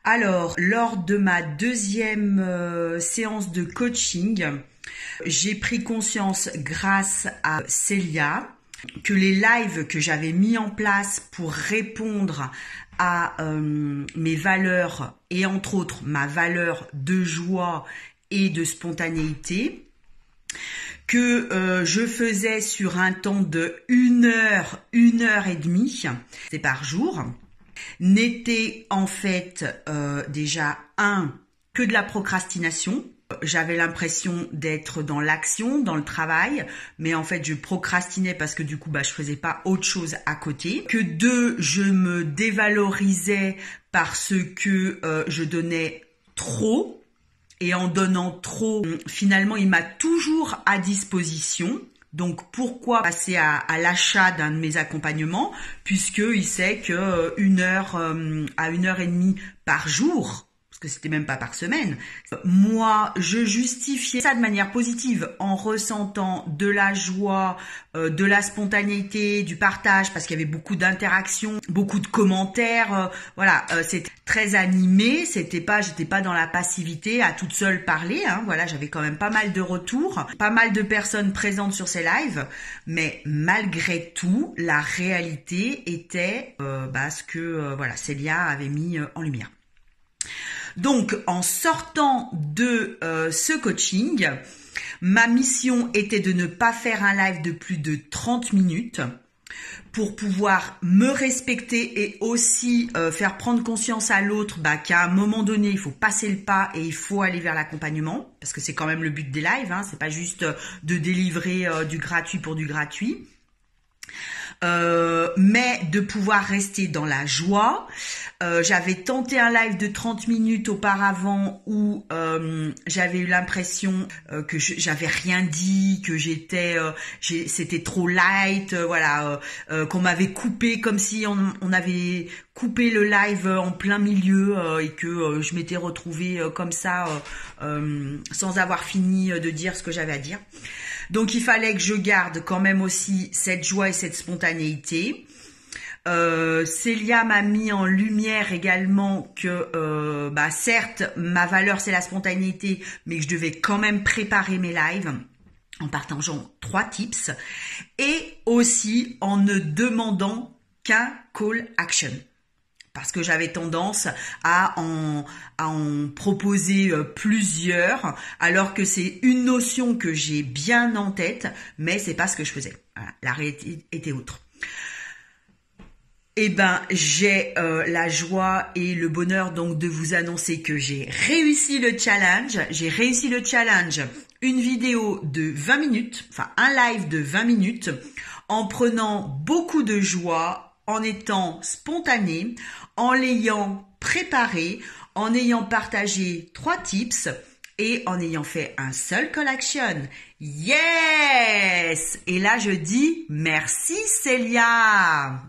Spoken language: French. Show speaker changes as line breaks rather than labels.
Alors, lors de ma deuxième séance de coaching, j'ai pris conscience grâce à Célia que les lives que j'avais mis en place pour répondre à mes valeurs et entre autres ma valeur de joie et de spontanéité, que je faisais sur un temps de 1 heure et demie, c'est par jour, n'était en fait déjà que de la procrastination. J'avais l'impression d'être dans l'action, dans le travail, mais en fait je procrastinais parce que du coup je faisais pas autre chose à côté. Que 2, je me dévalorisais parce que je donnais trop. Et en donnant trop, finalement, il m'a toujours à disposition. Donc, pourquoi passer à l'achat d'un de mes accompagnements, puisqu'il sait que 1 heure à 1 heure et demie par jour, parce que c'était même pas par semaine, moi, je justifiais ça de manière positive en ressentant de la joie, de la spontanéité, du partage, parce qu'il y avait beaucoup d'interactions, beaucoup de commentaires, voilà, c'était très animé, j'étais pas dans la passivité à toute seule parler, voilà, j'avais quand même pas mal de retours, pas mal de personnes présentes sur ces lives, mais malgré tout, la réalité était ce que voilà, Célia avait mis en lumière. Donc, en sortant de ce coaching, ma mission était de ne pas faire un live de plus de 30 minutes pour pouvoir me respecter et aussi faire prendre conscience à l'autre qu'à un moment donné, il faut passer le pas et il faut aller vers l'accompagnement, parce que c'est quand même le but des lives, c'est pas juste de délivrer du gratuit pour du gratuit. Mais de pouvoir rester dans la joie. J'avais tenté un live de 30 minutes auparavant où j'avais eu l'impression que j'avais rien dit, que c'était trop light, qu'on m'avait coupé comme si on avait coupé le live en plein milieu et que je m'étais retrouvée comme ça sans avoir fini de dire ce que j'avais à dire. Donc il fallait que je garde quand même aussi cette joie et cette spontanéité. Célia m'a mis en lumière également que certes ma valeur c'est la spontanéité, mais que je devais quand même préparer mes lives en partageant 3 tips et aussi en ne demandant qu'un call action. Parce que j'avais tendance à en proposer plusieurs, alors que c'est une notion que j'ai bien en tête, mais c'est pas ce que je faisais. Voilà, la réalité était autre. J'ai la joie et le bonheur donc de vous annoncer que j'ai réussi le challenge. J'ai réussi le challenge, une vidéo de 20 minutes, enfin un live de 20 minutes, en prenant beaucoup de joie, en étant spontané, en l'ayant préparé, en ayant partagé 3 tips et en ayant fait un seul call action. Yes! Et là, je dis merci Célia!